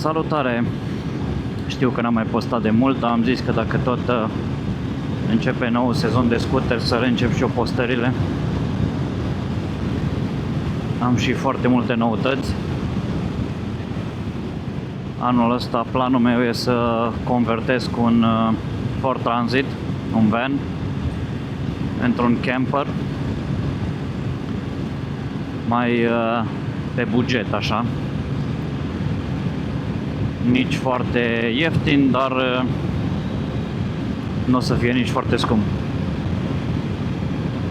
Salutare! Știu că n-am mai postat de mult, dar am zis că dacă tot începe nou sezon de scooter, să reîncep și eu postările. Am și foarte multe noutăți. Anul ăsta planul meu e să convertesc un Ford Transit, un van, într-un camper mai pe buget, așa. Nici foarte ieftin, dar nu o să fie nici foarte scump.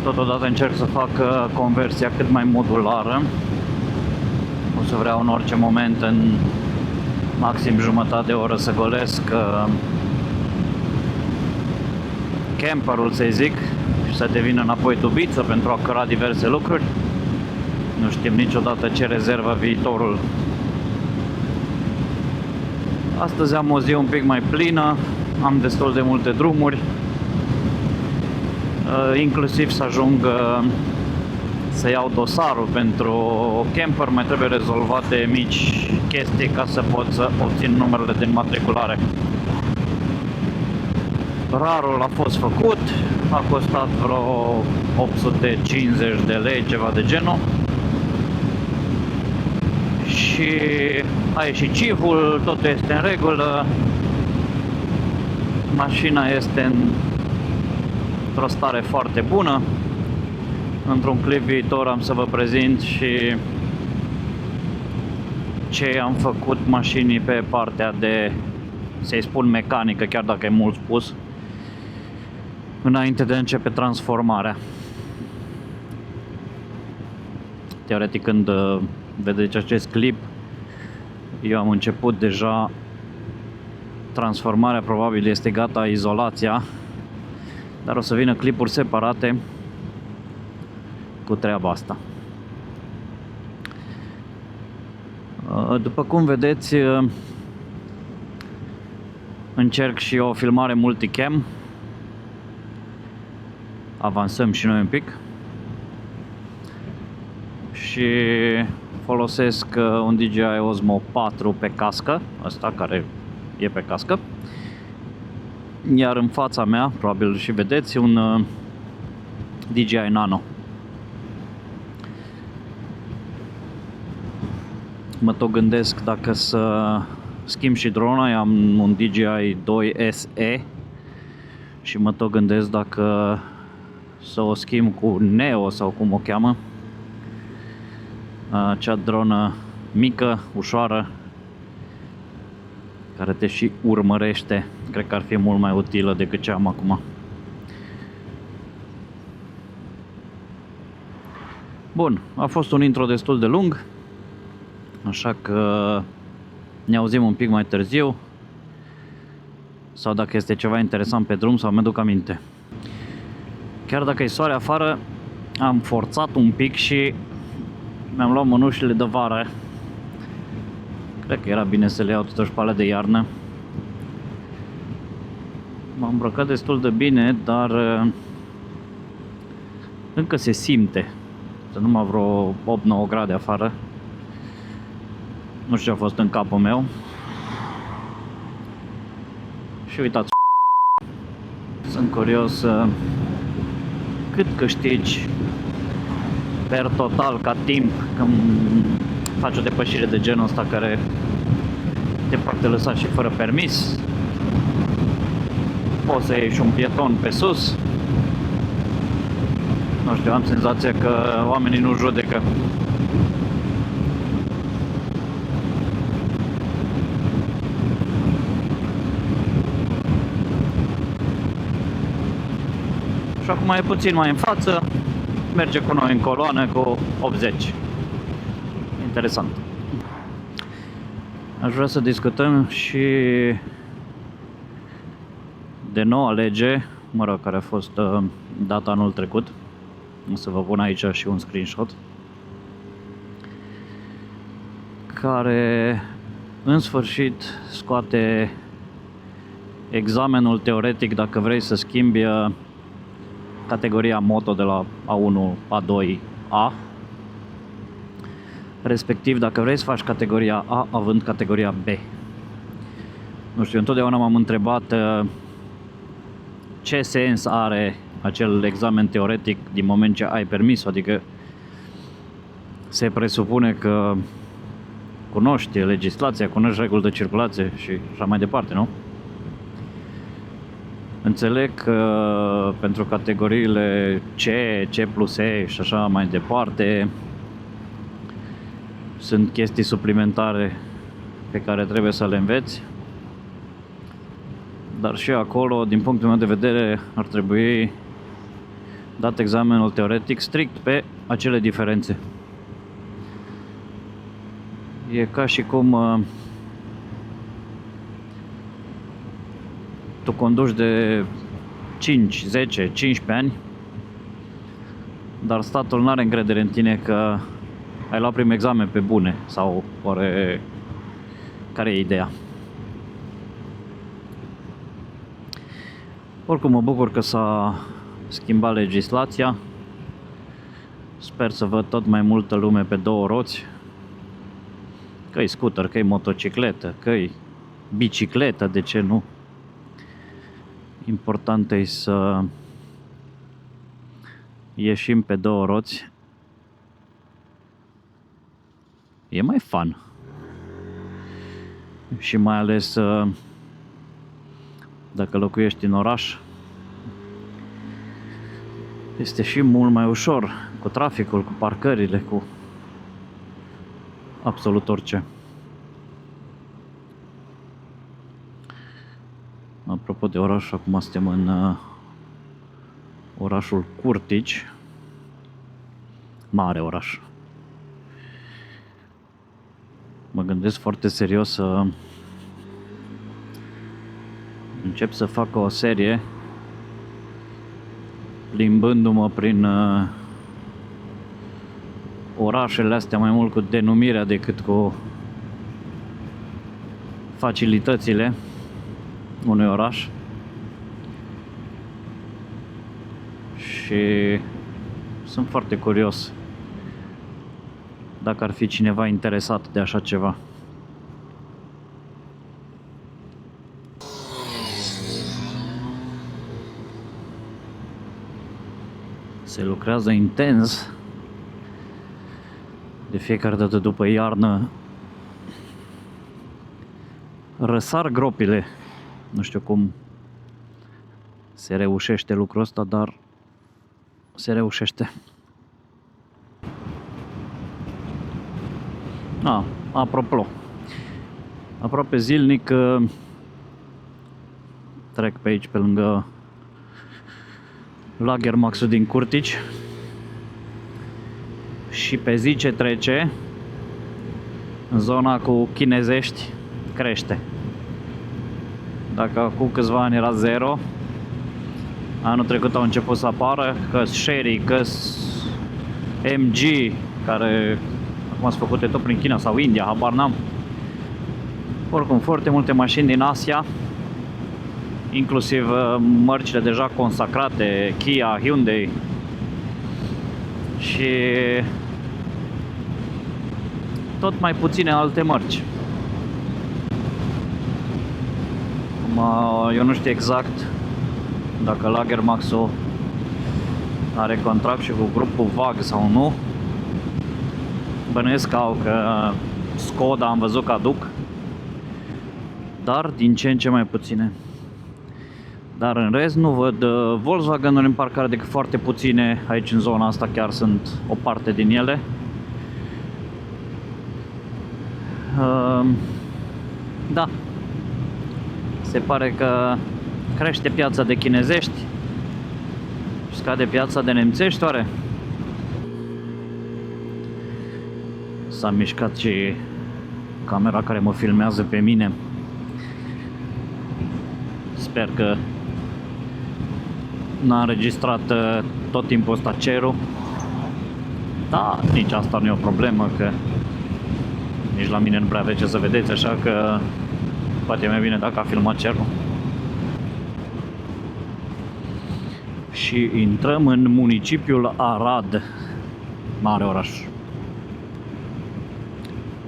Totodată încerc să fac conversia cât mai modulară. O să vreau în orice moment, în maxim jumătate de oră, să golesc camperul, să zic, și să devină înapoi tubiță pentru a căra diverse lucruri. Nu știm niciodată ce rezervă viitorul. Astăzi am o zi un pic mai plină, am destul de multe drumuri, inclusiv să ajung să iau dosarul pentru camper. Mai trebuie rezolvate mici chestii ca să pot să obțin numerele de înmatriculare. Rarul a fost făcut, a costat vreo 850 de lei, ceva de genul. Și a ieșit ciful, totul este în regulă. Mașina este într-o stare foarte bună. Într-un clip viitor am să vă prezint și ce am făcut mașinii pe partea de, să-i spun, mecanică, chiar dacă e mult spus, înainte de a începe transformarea. Teoretic, când vedeți acest clip, eu am început deja transformarea, probabil este gata izolația, dar o să vină clipuri separate cu treaba asta. După cum vedeți, încerc și o filmare multicam. Avansăm și noi un pic și folosesc un DJI Osmo 4 pe cască, ăsta care e pe cască, iar în fața mea, probabil și vedeți, un DJI Nano. Mă tot gândesc dacă să schimb și drona. Eu am un DJI 2 SE și mă tot gândesc dacă să o schimb cu Neo sau cum o cheamă. Acea dronă mică, ușoară, care te și urmărește. Cred că ar fi mult mai utilă decât ce am acum. Bun, a fost un intro destul de lung, așa că ne auzim un pic mai târziu, sau dacă este ceva interesant pe drum, sau mi-aduc aminte. Chiar dacă e soare afară, am forțat un pic și mi-am luat mănușile de vară. Cred că era bine să le iau totuși pe alea de iarnă. M-am îmbrăcat destul de bine, dar încă se simte. Sunt numai vreo 8-9 grade afară. Nu știu ce a fost în capul meu. Și uitați, sunt curios cât câștigi per total ca timp când faci o depășire de genul ăsta, care te poate lăsa și fără permis. Poți să iei și un pieton pe sus. Nu știu, am senzația că oamenii nu judecă. Și acum e puțin mai în față, merge cu noi în coloană cu 80. Interesant. Aș vrea să discutăm și de noua lege, mă rog, care a fost dată anul trecut. O să vă pun aici și un screenshot, care în sfârșit scoate examenul teoretic dacă vrei să schimbi categoria moto de la A1, A2, A. Respectiv, dacă vrei să faci categoria A având categoria B. Nu știu, întotdeauna m-am întrebat ce sens are acel examen teoretic din moment ce ai permis, adică se presupune că cunoști legislația, cunoști reguli de circulație și așa mai departe, nu? Înțeleg că pentru categoriile C, C plus E și așa mai departe sunt chestii suplimentare pe care trebuie să le înveți, dar și acolo, din punctul meu de vedere, ar trebui dat examenul teoretic strict pe acele diferențe. E ca și cum tu conduci de 5, 10, 15 ani, dar statul nu are încredere în tine că ai luat primul examen pe bune, sau oare care e ideea? Oricum mă bucur că s-a schimbat legislația. Sper să văd tot mai multă lume pe două roți, că-i scooter, că-i motocicletă, că-i bicicletă, de ce nu? Important e să ieșim pe două roți. E mai fun. Și mai ales dacă locuiești în oraș, este și mult mai ușor cu traficul, cu parcările, cu absolut orice. Apropo de oraș, acum suntem în orașul Curtici, mare oraș. Mă gândesc foarte serios să încep să fac o serie plimbându-mă prin orașele astea mai mult cu denumirea decât cu facilitățile unui oraș. Și sunt foarte curios dacă ar fi cineva interesat de așa ceva. Se lucrează intens de fiecare dată după iarnă. Răsar gropile. Nu știu cum se reușește lucrul ăsta, dar se reușește. Aproape zilnic trec pe aici pe lângă Lagermaxul din Curtici și pe zi ce trece, în zona cu chinezești crește. Dacă acum câțiva ani era 0, anul trecut au început să apară că Sherry, că MG, care acum sunt făcute tot prin China sau India, habar n-am. Oricum, foarte multe mașini din Asia, inclusiv mărcile deja consacrate, Kia, Hyundai și tot mai puține alte mărci. Eu nu știu exact dacă Lagermaxul are contract și cu grupul VAG sau nu. Bănuiesc că au, că Skoda am văzut că aduc, dar din ce în ce mai puține. Dar în rest nu văd Volkswagen-uri în parcare decât foarte puține. Aici în zona asta chiar sunt o parte din ele. Da, se pare că crește piața de chinezești, scade piața de nemțești, oare? S-a mișcat și camera care mă filmează pe mine. Sper că n-a înregistrat tot timpul ăsta cerul. Da, nici asta nu e o problemă, că nici la mine nu prea aveți ce să vedeți, așa că poate e mai bine dacă a filmat cerul. Și intrăm în municipiul Arad, mare oraș.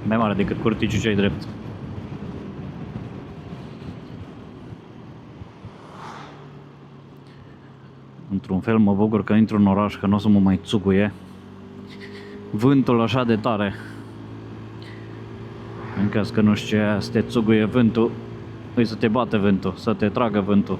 Mai mare decât Curtici, ce-ai drept. Într-un fel mă bucur că intru în oraș, că nu o să mă mai țuguie vântul așa de tare. În caz că nu știu ce, să te țuguie vântul, îi să te bate vântul, să te tragă vântul.